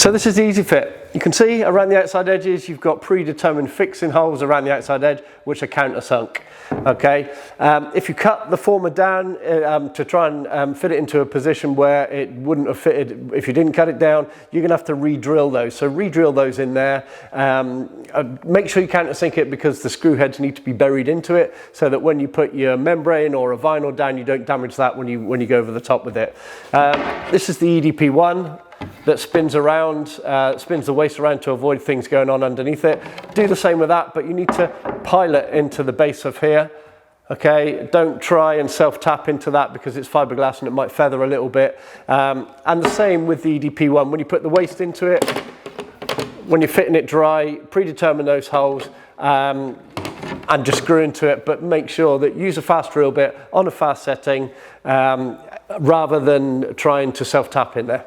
So this is the EasyFit. You can see around the outside edges you've got predetermined fixing holes around the outside edge which are countersunk. Okay, if you cut the former down to try and fit it into a position where it wouldn't have fitted if you didn't cut it down, you're going to have to re-drill those. So re-drill those in there. Make sure you countersink it because the screw heads need to be buried into it so that when you put your membrane or a vinyl down, you don't damage that when you go over the top with it. This is the EDP1 that spins around, spins the waste around to avoid things going on underneath it. Do the same with that, but you need to pilot into the base of here. Okay, don't try and self-tap into that because it's fiberglass and it might feather a little bit. And the same with the EDP1. When you put the waste into it, when you're fitting it dry, predetermine those holes and just screw into it, but make sure that use a fast drill bit on a fast setting rather than trying to self-tap in there.